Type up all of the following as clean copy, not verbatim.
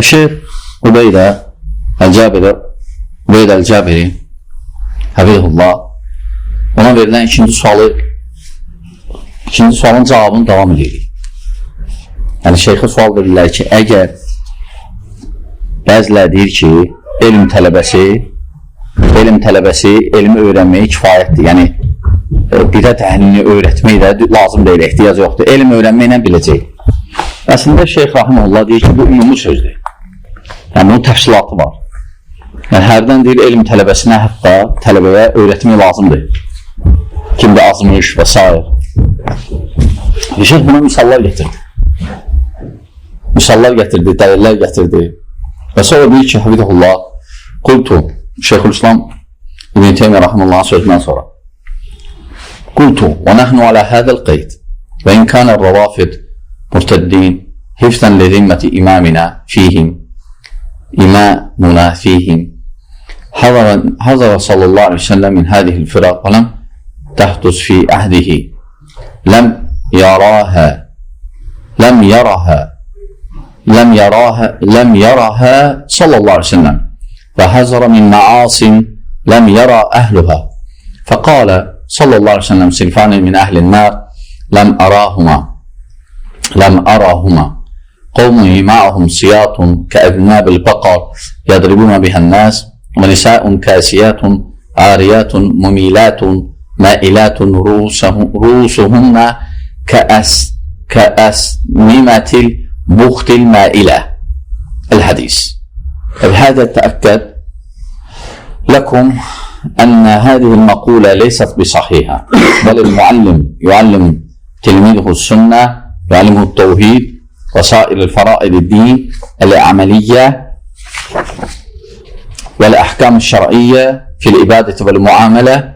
Şeyh Ubeydə Əl-Cabiri Həfizullah ona verilən ikinci sualın cavabını davam edirik. Yəni şeyxə sual verirlər ki, əgər bəziləri deyir ki, elm tələbəsi elmi öyrənməyi kifayətdir. Yəni bidət əhlini öyrətmək də lazım deyil, ehtiyac yoxdur. Elm öyrənməklə biləcək. Əslində Şeyx Rahimullah deyir ki, bu ümumi sözdür. Yəni bunun təfsilatı var. Yəni hərdən deyir, elm tələbəsinə hətta tələbəyə öyrətmək lazımdır. Kimdə azmış və s. Şeyx buna misallar getirdi. Dəlillər gətirdi. Və sonra deyir ki, Həfizullah, qultu, Şeyxülislam İbn Teymiyyə Rahimullahın sözündən sonra qultu, və nəhnu alə hədəl qeyd və in kənər rəvafid murtəddin hifzən lezimməti imamina fihim حذر صلى الله عليه وسلم من هذه الفرق ولم تحدث في عهده لم يراها صلى الله عليه وسلم فحذر من معاصٍ لم يرى أهلها فقال صلى الله عليه وسلم صنفان من أهل النار لم أراهما قوم معهم سياط كأذناب البقر يضربون بها الناس ونساء كاسيات عاريات مميلات مائلات رؤوسهن كأسنمة البخت المائلة الحديث. بهذا تأكد لكم أن هذه المقولة ليست بصحيحة، بل المعلم يعلم تلميذه السنة، يعلمه التوحيد وسائر الفرائض الدين العملية والأحكام الشرعية في العبادة والمعاملة،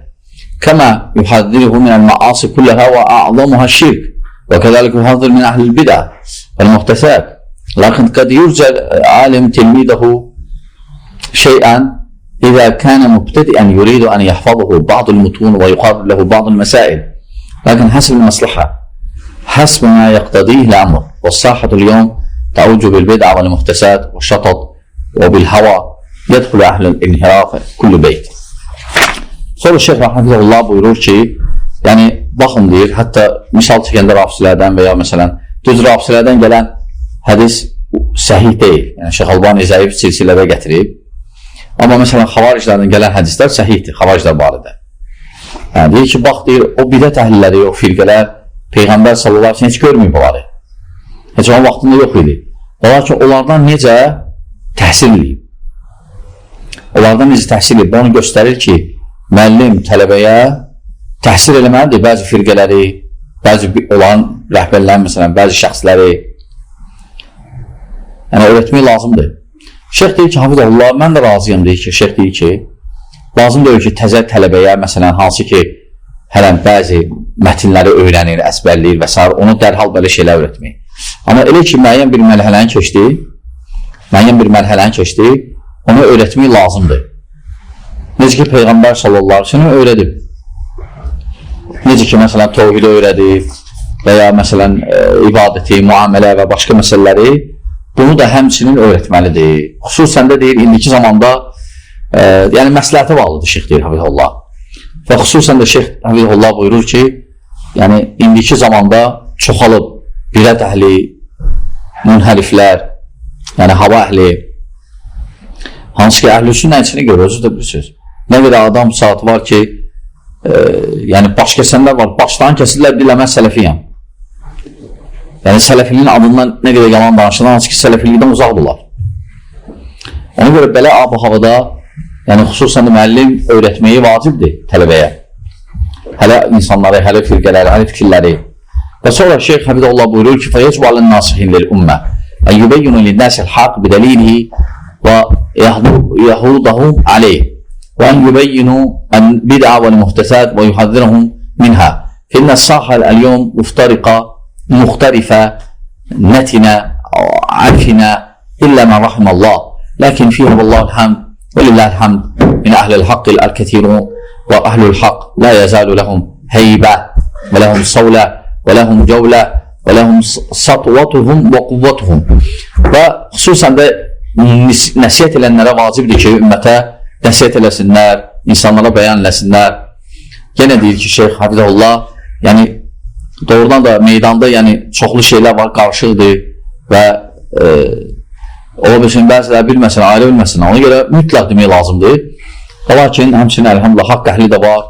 كما يحذره من المعاصي كلها وأعظمها الشرك، وكذلك يحذر من أهل البدع والمحدثات. لكن قد يرجى عالم تلميذه شيئا إذا كان مبتدئا يريد أن يحفظه بعض المتون ويقرر له بعض المسائل، لكن حسب المصلحة، حسب ما يقتضيه الأمر. والساحة اليوم تعوج بالبدع والمحدثات والشطط وبالهوى يدخل أهل الانحراف كل beyt. Sonra Şeyx Rahimullah buyurur ki, yəni baxın deyir, hətta misal çəkəndə rafisilərdən və ya məsələn düz rafisilərdən gələn hədis səhih deyil. Yəni Şeyx Albani zəif silsilədə gətirib. Amma məsələn xavariclərdən gələn hədislər səhihdir xavariclər barədə. Yəni deyir ki, bax deyir, o bidət əhliləri, o firqələr Peyğəmbər sallallahu aleyhi ve sellem heç görməyib onları. Heç onun vaxtında yox idi. Lakin onlardan necə təhsil edib? Onu göstərir ki, müəllim tələbəyə təhsil eləməlidir bəzi firqələri, bəzi olan rəhbərlərin, məsələn, bəzi şəxsləri. Yəni, öyrətmək lazımdır. Şeyx deyir ki, Hafizullah, mən də razıyam deyir ki, Şeyx deyir ki, lazım deyir ki, təzə tələbəyə, məsələn, hansı ki, hələn bəzi mətinləri öyrənir, əzbərləyir və s. onu dərhal belə şeylər öyrətmək. Amma elə ki, müəyyən bir mərhələni keçdi, onu öyrətmək lazımdır. Necə ki, Peyğəmbər sallallahu aleyhi ve sellem öyrədib. Necə ki, məsələn, təvhidi öyrədib və ya, məsələn, ibadəti, muamələ və başqa məsələləri, bunu da həmçinin öyrətməlidir. Xüsusən də deyir, indiki zamanda, yəni məsləhətə bağlıdır Şeyx deyir, Hafizullah. Və xüsusən də Şeyx Hafizullah buyurur ki, yəni indiki zamanda çoxalıb bidət əhli, münhəriflər, yəni hava əhli, hansı ki, əhl-i sünnə içini görür, özü də bilirsiniz. Nə qədər adam saati var ki, yəni baş kəsənlər var, başdan kəsirlər, deyirlər, mən sələfiyəm. Yəni sələfiliyin adından nə qədər yalan danışırlar, hansı ki, sələfilikdən uzaqdırlar. Ona görə belə ab-ı havada, yəni xüsusən də müəllim öyrətməyi vacibdir tələbəyə. Hələ insanları, hələ firqələri, hələ fikirləri. Və sonra Şeyx Həfizullah buyurur ki, فَيَجْبُ عَلَى النَّاصِحِينَ لِلْأُمَّةِ أَنْ يُبَيِّنُ لِلنَّاسِ الْحَقِّ بِدَلِيلِهِ وَيَهُودَهُمْ عَلَيْهِ وأن يبينوا البدع والمحدثات ويحذرهم منها، فإن الساحة اليوم مختلفة نتنة عفنة إلا من رحم الله، لكن فيها والله الحمد ولله الحمد من أهل الحق الكثيرون، وأهل الحق لا يزال لهم هيبة ولهم صولة ولهم جولة ولهم سطوتهم وقوتهم. Və xüsusən də nəsiyyət edənlərə vacibdir ki, ümmətə nəsiyyət eləsinlər, insanlara bəyan eləsinlər. Yenə deyir ki, Şeyx Hafizullah, yəni doğrudan da meydanda yəni çoxlu şeylər var, qarışıqdır və ola bilsin, bəziləri bilməsin, ailə bilməsin, ona görə mütləq demək lazımdır. Lakin həmçinin əlhamdülillah haqq əhli də var,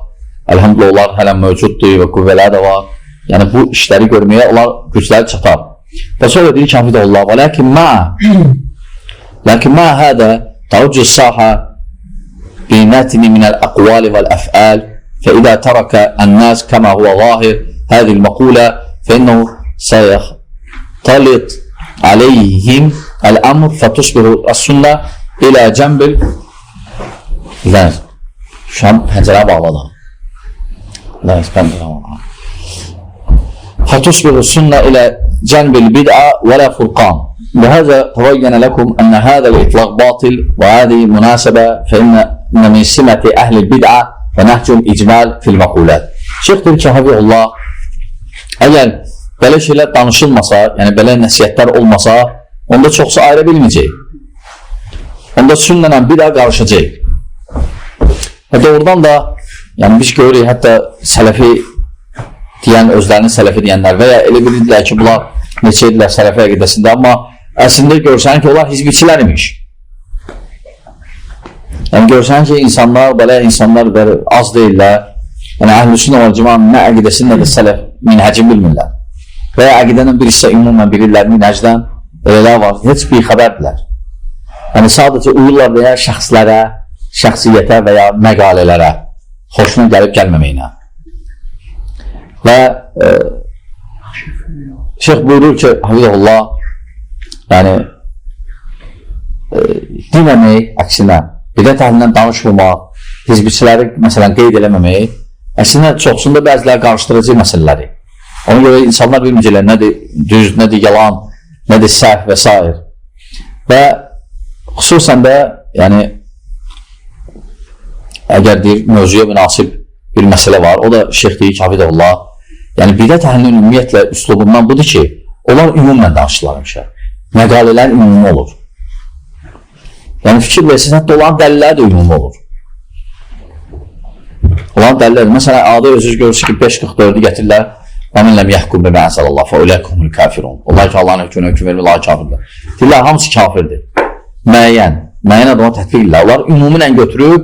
əlhamdülillah onlar hələn mövcuddur və qüvvələr də var. Yəni bu işləri görməyə onlar gücləri çatar. Və sonra deyir ki, Hafizullah, lakin mə hədə təvcüz sahə binətini minəl əqvali vəl-əfəl فإذا ترك الناس كما هو ظاهر هذه المقولة فإنه سيختلط عليهم الأمر فتصبح السنة إلى جنب لا شام هنزلها بعضها لا فتصبح السنة إلى جنب البدعة ولا فرقان. لهذا تبين لكم أن هذا الإطلاق باطل وهذه مناسبة فإن من سمة أهل البدعة və nəhcül icmal fil məqulət. Şeyx deyir ki, Hafizullah, əgər belə şeylər danışılmasa, yəni belə nəsiyyətlər olmasa, onda çoxsa ayrı bilməyəcək. Onda sünnənlə bir daha qarışacaq. Və doğrudan da, yəni biz görürük, hətta sələfi deyən, özlərini sələfi deyənlər və ya elə bilirlər ki, bunlar neçə edirlər sələfi əqidəsində, amma əslində görsən ki, onlar hizbiçilər imiş. Yəni görsən ki, insanlar, belə insanlar az deyirlər. Yəni əhl-i-sünnə vəl-cəmaənin nə əqidəsini, nə də sələf minhəcini bilmirlər. Və ya əqidənin bir hissə ümumən bilirlər minhəcdən, elələr var, heç bir xəbərdirlər. Yəni sadəcə uyurlar və ya şəxslərə, şəxsiyyətə və ya məqalələrə, xoşuna gəlib gəlməməyinə. Və Şeyx buyurur ki, Hafizullah, yəni deməmək əksinə, bidət əhlindən danışmamaq, hizbiçiləri məsələn qeyd eləməmək, əslində çoxsunda bəziləri qarışdırıcı məsələləri. Ona görə insanlar bilməyəcəklər nədir düz, nədir yalan, nədir səhv və s. Və xüsusən də, yəni, əgər deyir, mövzuya münasib bir məsələ var, o da Şeyx deyir ki, Hafizullah, yəni bidət əhlinin ümumiyyətlə üslubundan budur ki, onlar ümumən danışırlar həmişə. Məqalələr ümumi olur. Yəni fikir versin, hətta olan dəlillər də ümumi olur. Olan dəlillər, məsələn, adı özünüz görürsünüz ki, 5.44-ü gətirirlər, وَمِنْ لَمْ يَحْكُمْ بِمَا أَنزَلَ اللّٰهُ فَأُولَٰئِكَ هُمُ الْكَافِرُونَ. Onlar ki, Allahın hökmünü vermir, Allah kafirdir. Deyirlər, hamısı kafirdir. Müəyyən adama tətbiq edirlər. Onlar ümumən götürüb,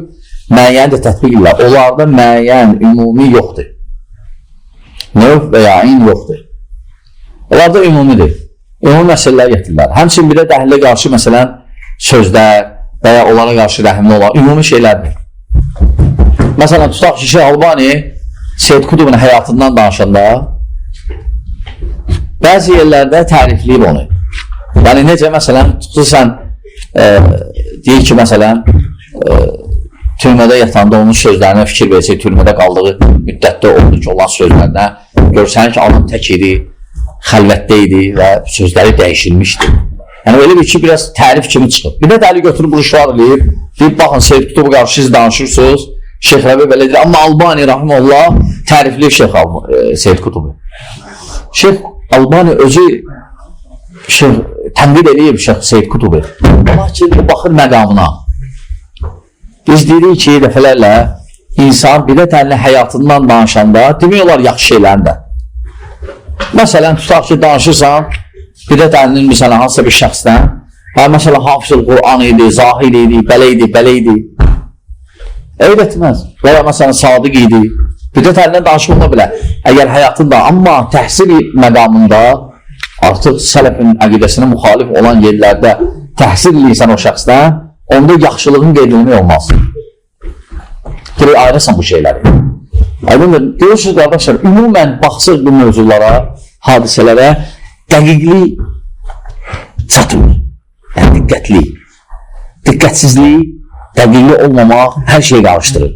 müəyyəni də tətbiq edirlər. Onlarda müəyyən, ümumi yoxdur. Növ və ya in yoxdur. Onlarda ümumidir. Ümumi məsələlər gətirirlər. Həmçin bir də dəhlilə qarşı, məsələn, sözlər və ya onlara qarşı rəhimli olan ümumi şeylərdir. Məsələn, tutaq ki, Şeyx Albani Seyyid Qutbun həyatından danışanda bəzi yerlərdə tərifləyib onu. Yəni, necə, məsələn, xüsusən deyir ki, məsələn, türmədə yatanda onun sözlərinə fikir versək, türmədə qaldığı müddətdə oldu ki, olan sözlərinə görsən ki, adam tək idi, xəlvətdə idi və sözləri dəyişilmişdi. Yəni, öyle bir ki, biraz tərif kimi çıxıb. Bir də dəli götürüb, rüşvar eləyib, deyib, baxın, Seyyid Qutbu qarşı siz danışırsınız, Şeyx Rəbi belə deyir, amma Albani, rahiməllah, tərifləyib Seyyid Qutbu. Şeyx Albani özü tənqid eləyib Seyyid Qutbu. Lakin baxır məqamına. Biz deyirik ki, dəfələrlə insan bidət əhli həyatından danışanda demək olar yaxşı şeylərində. Məsələn, tutaq ki, danışırsan, bidət əhlinin məsələn hansısa bir şəxsdən, məsələn, Hafizul Quran idi, Zahir idi, belə idi. Eyb etməz. Və ya məsələn, Sadiq idi. Bidət əhlindən danışmaqla belə. Əgər həyatında, amma təhsil məqamında artıq sələfin əqidəsinə müxalif olan yerlərdə təhsil edirsən o şəxsdən, onda yaxşılığın qeyd edilmək olmaz. Dirək ayrısan bu şeyləri. Aydındır, görürsünüz qardaşlar, ümumən baxsıq bu mövzulara, hadisələrə dəqiqlik çatmır. Yəni diqqətsizlik, dəqiqli olmamaq hər şeyi qarışdırır.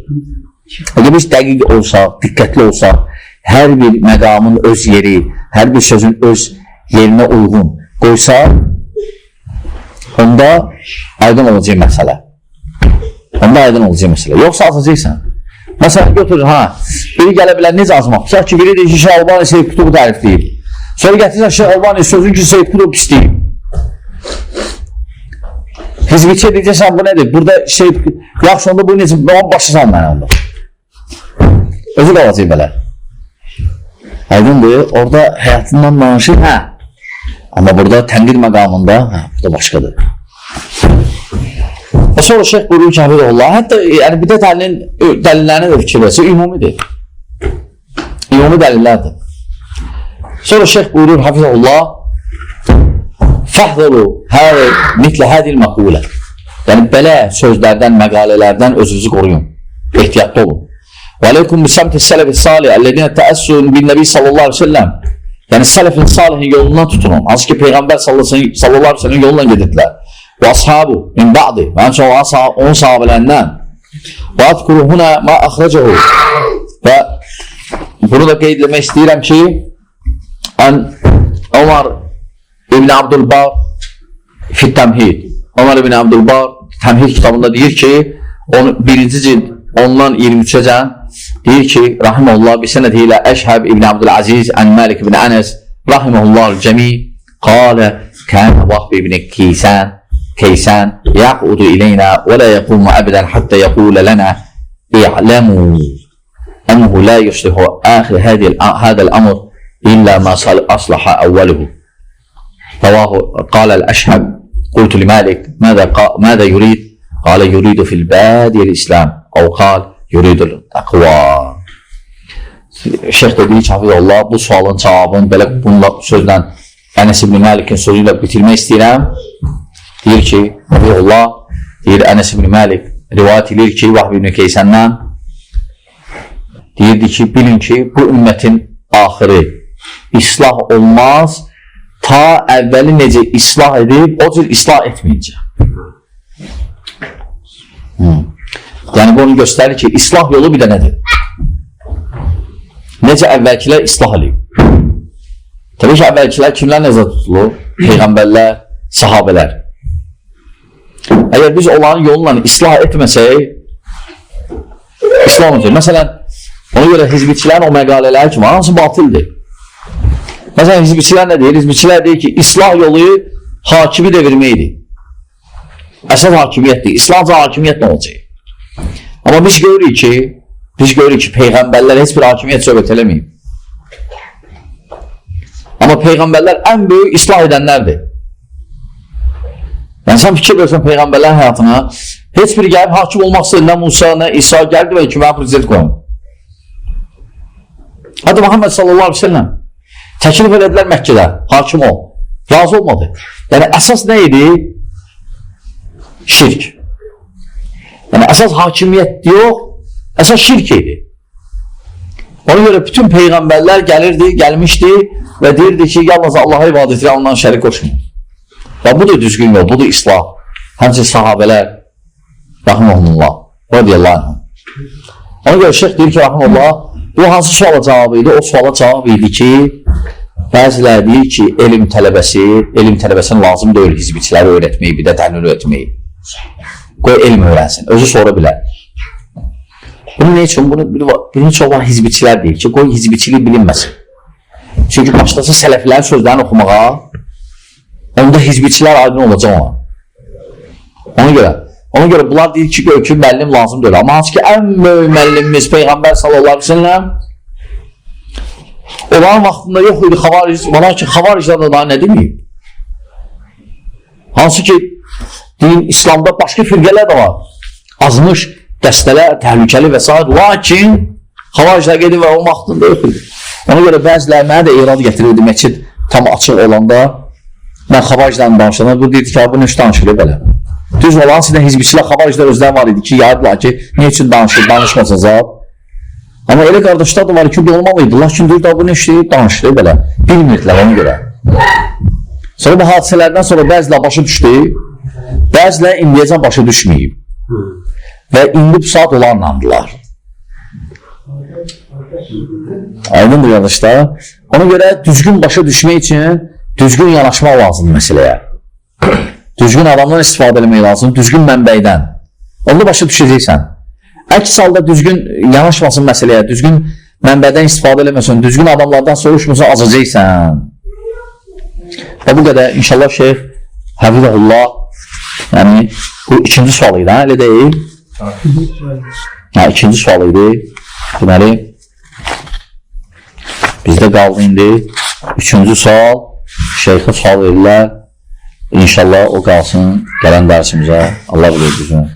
Əgər biz dəqiq olsaq, diqqətli olsaq, hər bir məqamın öz yeri, hər bir sözün öz yerinə uyğun qoysaq, onda aydın olacaq məsələ. Yoxsa azacaqsan. Məsələn, götürür, biri gələ bilər, necə azmaq? Tutaq ki, biri deyir ki, Şeyx Albani Seyyid Qutbu tərifləyib. Sonra gətirirsən Şeyx Albani sözün ki, Seyyid Qutbu pisləyib. hizbiçi deyəcəksən, bu nədir? Burada şey, yaxşı onda bu necə, başı salmayan onda. Özü qalacaq belə. Aydındır, orada həyatından danışır, hə. Amma burada tənqid məqamında, hə, burada başqadır. Və sonra şeyh buyurur ki, Hafizullah, hətta yəni, bir də dəlillərini də fikirləsə, ümumidir. Ümumi dəlillərdir. Sonra şeyh buyurur, Hafizullah, fəhdəlu mitlə hədil məqulə. Yəni, belə sözlərdən, məqalələrdən özünüzü qoruyun, ehtiyatlı olun. Və aleykum bisamti sələfi salih, əlləzinə təəssün bin nəbi sallallahu aleyhi ve selləm. Yəni, sələfin salihin yolundan tutunun. Hansı ki, Peyğəmbər sallallahu aleyhi ve sellem yolundan gedirlər. Və ashabu min ba'di, və həmçə onun sahabələrindən. Və adkuru huna ma axracahu. Və bunu da qeyd etmək istəyirəm ki, Ömər İbn Abdülbar fit təmhid. Ömər İbn Abdülbar təmhid kitabında deyir ki, birinci cild ondan 23-cən deyir ki, rahiməhullah bir sənədi ilə Əşhəb İbn Abdülaziz ən Məlik İbn Ənəs rahiməhullah cəmi qalə kənə Vahb İbn Keysən yəqudu iləynə və lə yəqumu əbədən həttə yəqulə lənə i'ləmu ənəhu lə yuslihu əxir hədəl əmr illə mə aslaha əvvəluhu. قال الأشهب قلت لمالك ماذا يريد؟ قال يريد في البادي الإسلام أو قال يريد التقوى. Şeyh de deyir ki, Hafizullah, bu sualın cavabını belə bununla sözlə Ənəs ibn Məlikin sözü ilə bitirmək istəyirəm. Deyir ki, Hafizullah, deyir Ənəs ibn Məlik rivayət edir ki, Vahb ibn Keysəndən deyirdi ki, bilin ki, bu ümmətin axırı islah olmaz, ta əvvəli necə islah edib, o cür islah etməyəcək. Yəni, bu onu göstərir ki, islah yolu bir də nədir? Necə əvvəlkilər islah edib? Təbii ki, əvvəlkilər kimlər nəzər tutulur? Peyğəmbərlər, sahabələr. Əgər biz onların yolunla islah etməsək, islah olmayacaq. Məsələn, ona görə hizbiçilərin o məqalələri kimi, hansı batildir? Məsələn, hizbiçilər nə deyir? Hizbiçilər deyir ki, islah yolu hakimi devirməkdir. Əsas hakimiyyətdir. İslamca hakimiyyət nə olacaq? Amma biz görürük ki, Peyğəmbərlər heç bir hakimiyyət söhbət eləməyib. Amma Peyğəmbərlər ən böyük islah edənlərdir. Yəni, sən fikir versən Peyğəmbərlərin həyatına, heç biri gəlib hakim olmaq istəyir, nə Musa, nə İsa gəldi və ki, mənə prezident qoyun. Hətta Muhammed sallallahu aleyhi ve sellem təklif elədilər Məkkədə, hakim ol. Razı olmadı. Yəni, əsas nə idi? Şirk. Yəni, əsas hakimiyyət yox, əsas şirk idi. Ona görə bütün Peyğəmbərlər gəlmişdi və deyirdi ki, yalnız Allah'a ibadət ilə ondan şərik qoşmayın. Və budur düzgün yol, budur islah. Həmçə sahabələr, rahiməhullah, radiyallahu anh. Ona görə şeyh deyir ki, rahiməhullah, bu hansı suala cavabı idi? O suala cavab idi ki, bəziləri deyir ki, elm tələbəsin lazım deyil hizbiçiləri öyrətməyi, bir də təhlil öyrətməyi. Qoy elm öyrənsin, özü sonra bilər. Bunu ne üçün? Bunu çox olan hizbiçilər deyir ki, qoy hizbiçilik bilinməsin. Çünki başlasa sələflərin sözlərini oxumağa, onda hizbiçilər aydın olacaq ona. Ona görə bunlar deyir ki, göy ki, müəllim lazım deyil. Amma hansı ki, ən böyük müəllimimiz Peyğəmbər sallallahu aleyhi ve sellem olan vaxtında yox idi xavaric, olan ki, xavariclər da daha nə deməyib? Hansı ki, din, İslamda başqa firqələr də var. Azmış dəstələr, təhlükəli və s. Lakin, xavariclər gedir və o vaxtında yox idi. Ona görə bəziləri mənə də irad gətirirdi, məscid tam açıq olanda, mən xavariclərini danışanda, bu deyirdi ki, bu nə üçün danışılır belə? Düz olan sizdən hizbiçilər, xavariclər özləri var idi ki, yaydılar ki, nə üçün danışır, danışmasınızlar. Amma elə qardaşlar da var ki, olmalıydı. Lakin deyir, bu nə işləyib, danışılır belə. Bilmirdilər ona görə. Sonra bu hadisələrdən sonra bəzilə başa düşdü, bəzilə indiyəcən başa düşməyib. Və indi bu saat olanlandılar. Aydındır qardaşlar. Ona görə düzgün başa düşmək üçün düzgün yanaşmaq lazımdır məsələyə. Düzgün adamdan istifadə eləmək lazım, düzgün mənbəydən. Onu başa düşəcəksən. Əks halda düzgün yanaşmasın məsələyə, düzgün mənbədən istifadə eləməsin, düzgün adamlardan soruşmursan, azacaqsən. Və bu qədər, inşallah şeyh Hafizullah, yəni Bu ikinci sual idi, elə deyil? İkinci sual idi. Deməli, bizdə qaldı indi. Üçüncü sual, şeyxə sual verirlər. İnşallah o qalsın gələn dərsimizə. Allah bilir bizim.